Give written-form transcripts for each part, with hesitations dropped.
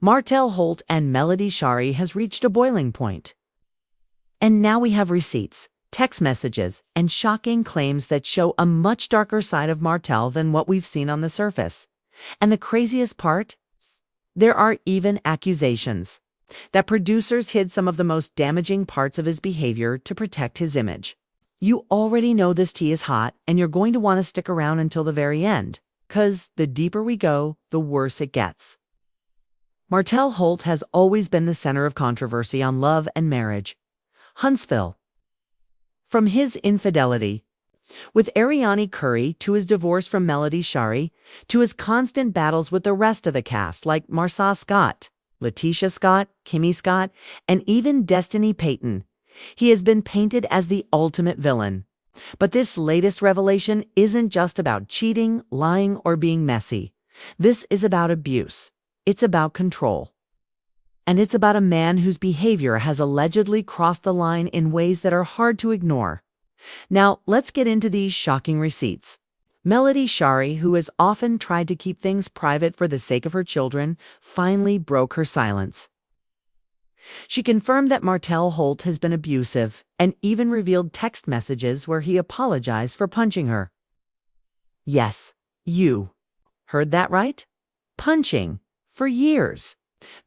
Martell Holt and Melody Shari has reached a boiling point. And now we have receipts, text messages, and shocking claims that show a much darker side of Martell than what we've seen on the surface. And the craziest part? There are even accusations that producers hid some of the most damaging parts of his behavior to protect his image. You already know this tea is hot, and you're going to want to stick around until the very end, 'cause the deeper we go, the worse it gets. Martell Holt has always been the center of controversy on love and marriage. Huntsville. From his infidelity with Ariani Curry to his divorce from Melody Shari to his constant battles with the rest of the cast like Marcia Scott, Letitia Scott, Kimmy Scott, and even Destiny Payton, he has been painted as the ultimate villain. But this latest revelation isn't just about cheating, lying, or being messy. This is about abuse. It's about control. And it's about a man whose behavior has allegedly crossed the line in ways that are hard to ignore. Now, let's get into these shocking receipts. Melody Shari, who has often tried to keep things private for the sake of her children, finally broke her silence. She confirmed that Martell Holt has been abusive and even revealed text messages where he apologized for punching her. Yes, you heard that right? Punching. For years.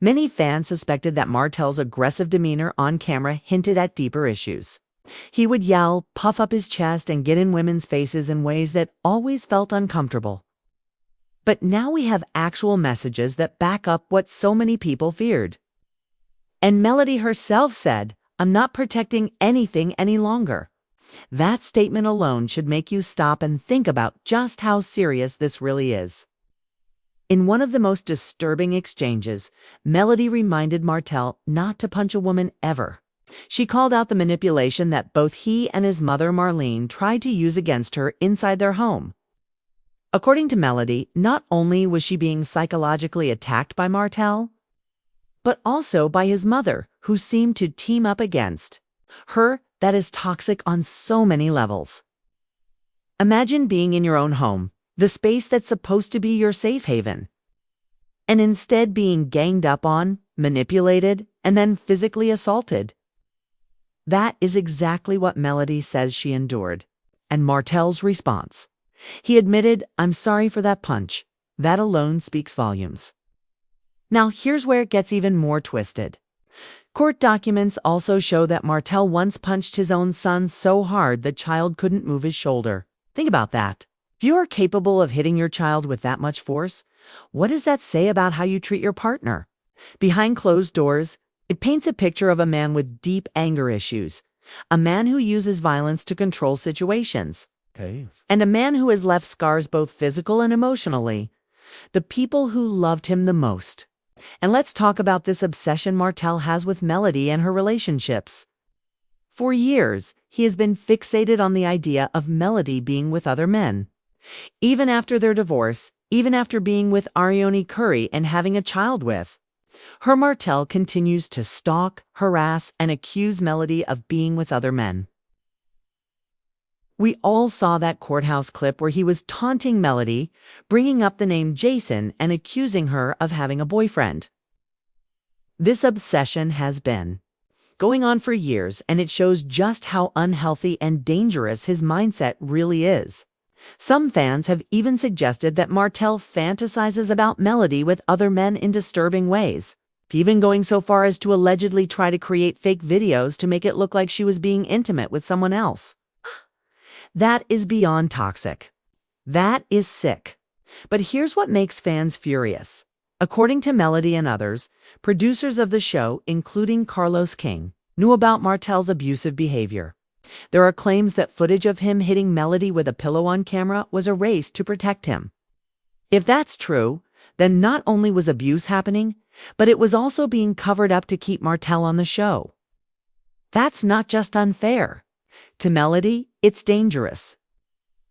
Many fans suspected that Martell's aggressive demeanor on camera hinted at deeper issues. He would yell, puff up his chest, and get in women's faces in ways that always felt uncomfortable. But now we have actual messages that back up what so many people feared. And Melody herself said, "I'm not protecting anything any longer." That statement alone should make you stop and think about just how serious this really is. In one of the most disturbing exchanges, Melody reminded Martell not to punch a woman ever. She called out the manipulation that both he and his mother Marlene tried to use against her inside their home. According to Melody, not only was she being psychologically attacked by Martell, but also by his mother, who seemed to team up against her. That is toxic on so many levels. Imagine being in your own home, the space that's supposed to be your safe haven, and instead being ganged up on, manipulated, and then physically assaulted. That is exactly what Melody says she endured. And Martell's response. He admitted, "I'm sorry for that punch." That alone speaks volumes. Now here's where it gets even more twisted. Court documents also show that Martell once punched his own son so hard the child couldn't move his shoulder. Think about that. If you are capable of hitting your child with that much force, what does that say about how you treat your partner? Behind closed doors, it paints a picture of a man with deep anger issues, a man who uses violence to control situations, and a man who has left scars both physical and emotionally. The people who loved him the most. And let's talk about this obsession Martell has with Melody and her relationships. For years, he has been fixated on the idea of Melody being with other men. Even after their divorce, even after being with Ariani Curry and having a child with her, Martell continues to stalk, harass, and accuse Melody of being with other men. We all saw that courthouse clip where he was taunting Melody, bringing up the name Jason, and accusing her of having a boyfriend. This obsession has been going on for years, and it shows just how unhealthy and dangerous his mindset really is. Some fans have even suggested that Martell fantasizes about Melody with other men in disturbing ways, even going so far as to allegedly try to create fake videos to make it look like she was being intimate with someone else. That is beyond toxic. That is sick. But here's what makes fans furious. According to Melody and others, producers of the show, including Carlos King, knew about Martell's abusive behavior. There are claims that footage of him hitting Melody with a pillow on camera was erased to protect him. If that's true, then not only was abuse happening, but it was also being covered up to keep Martell on the show. That's not just unfair. To Melody, it's dangerous.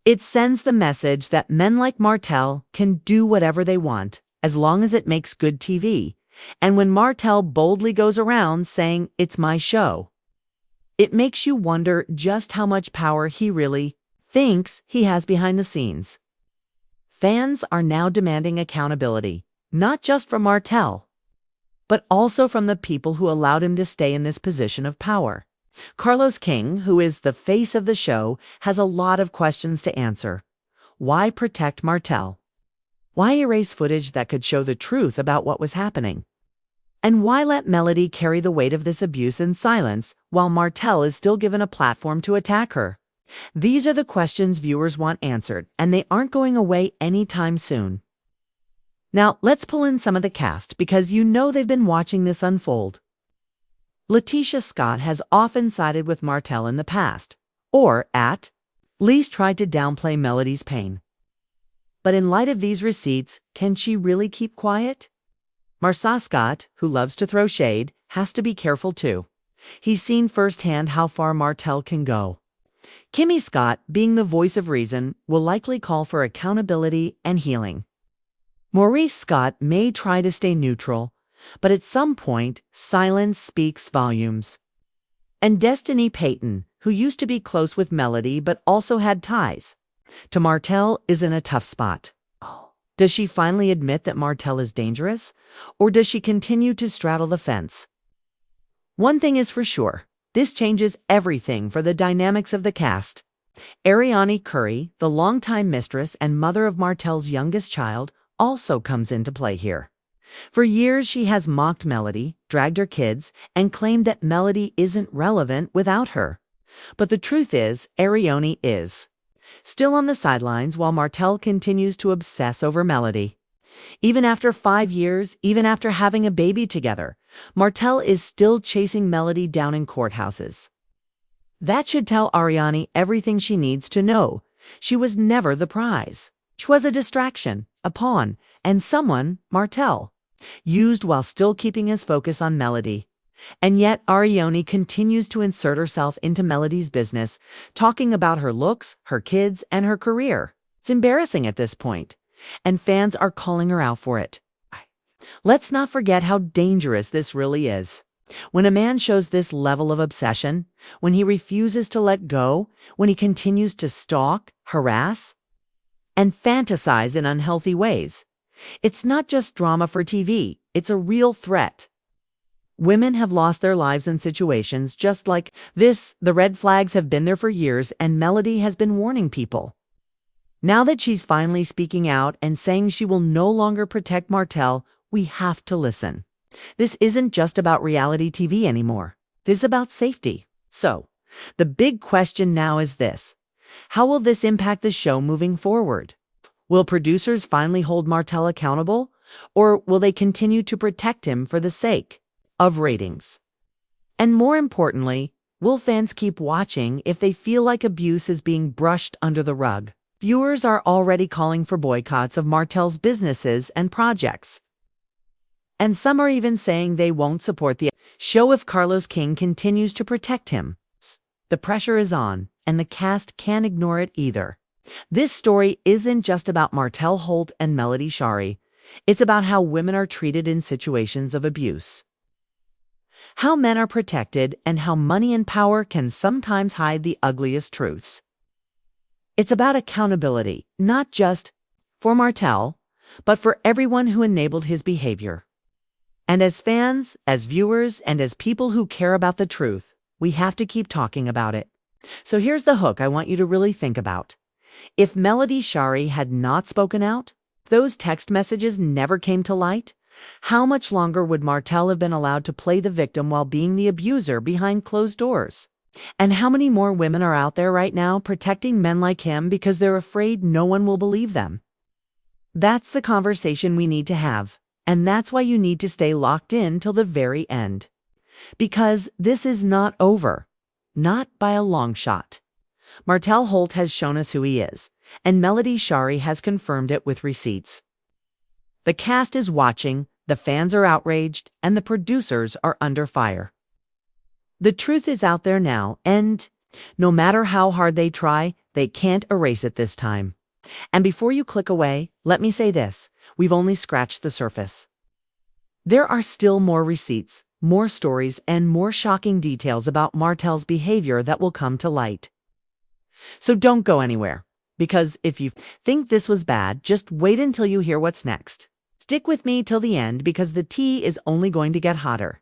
It sends the message that men like Martell can do whatever they want, as long as it makes good TV. And when Martell boldly goes around saying, "It's my show," it makes you wonder just how much power he really thinks he has behind the scenes. Fans are now demanding accountability, not just from Martell, but also from the people who allowed him to stay in this position of power. Carlos King, who is the face of the show, has a lot of questions to answer. Why protect Martell? Why erase footage that could show the truth about what was happening? And why let Melody carry the weight of this abuse in silence while Martell is still given a platform to attack her? These are the questions viewers want answered, and they aren't going away anytime soon. Now, let's pull in some of the cast because you know they've been watching this unfold. Letitia Scott has often sided with Martell in the past, or at least tried to downplay Melody's pain. But in light of these receipts, can she really keep quiet? Martell Scott, who loves to throw shade, has to be careful too. He's seen firsthand how far Martell can go. Kimmy Scott, being the voice of reason, will likely call for accountability and healing. Maurice Scott may try to stay neutral, but at some point, silence speaks volumes. And Destiny Payton, who used to be close with Melody but also had ties to Martell, is in a tough spot. Does she finally admit that Martell is dangerous, or does she continue to straddle the fence? One thing is for sure, this changes everything for the dynamics of the cast. Ariane Curry, the longtime mistress and mother of Martell's youngest child, also comes into play here. For years, she has mocked Melody, dragged her kids, and claimed that Melody isn't relevant without her. But the truth is, Ariane is still on the sidelines while Martell continues to obsess over Melody. Even after 5 years, even after having a baby together, Martell is still chasing Melody down in courthouses. That should tell Ariane everything she needs to know. She was never the prize. She was a distraction, a pawn, and someone, Martell, used while still keeping his focus on Melody. And yet Ariane continues to insert herself into Melody's business, talking about her looks, her kids, and her career. It's embarrassing at this point, and fans are calling her out for it. Let's not forget how dangerous this really is. When a man shows this level of obsession, when he refuses to let go, when he continues to stalk, harass, and fantasize in unhealthy ways, it's not just drama for TV, it's a real threat. Women have lost their lives in situations just like this. The red flags have been there for years, and Melody has been warning people. Now that she's finally speaking out and saying she will no longer protect Martell, we have to listen. This isn't just about reality TV anymore. This is about safety. So, the big question now is this: how will this impact the show moving forward? Will producers finally hold Martell accountable, or will they continue to protect him for the sake of ratings? And more importantly, will fans keep watching if they feel like abuse is being brushed under the rug? Viewers are already calling for boycotts of Martell's businesses and projects. And some are even saying they won't support the show if Carlos King continues to protect him. The pressure is on, and the cast can't ignore it either. This story isn't just about Martell Holt and Melody Shari. It's about how women are treated in situations of abuse, how men are protected, and how money and power can sometimes hide the ugliest truths. It's about accountability, not just for Martell, but for everyone who enabled his behavior. And as fans, as viewers, and as people who care about the truth, we have to keep talking about it. So here's the hook I want you to really think about. If Melody Shari had not spoken out, those text messages never came to light, how much longer would Martell have been allowed to play the victim while being the abuser behind closed doors? And how many more women are out there right now protecting men like him because they're afraid no one will believe them? That's the conversation we need to have, and that's why you need to stay locked in till the very end. Because this is not over, not by a long shot. Martell Holt has shown us who he is, and Melody Shari has confirmed it with receipts. The cast is watching, the fans are outraged, and the producers are under fire. The truth is out there now, and no matter how hard they try, they can't erase it this time. And before you click away, let me say this: we've only scratched the surface. There are still more receipts, more stories, and more shocking details about Martell's behavior that will come to light. So don't go anywhere, because if you think this was bad, just wait until you hear what's next. Stick with me till the end because the tea is only going to get hotter.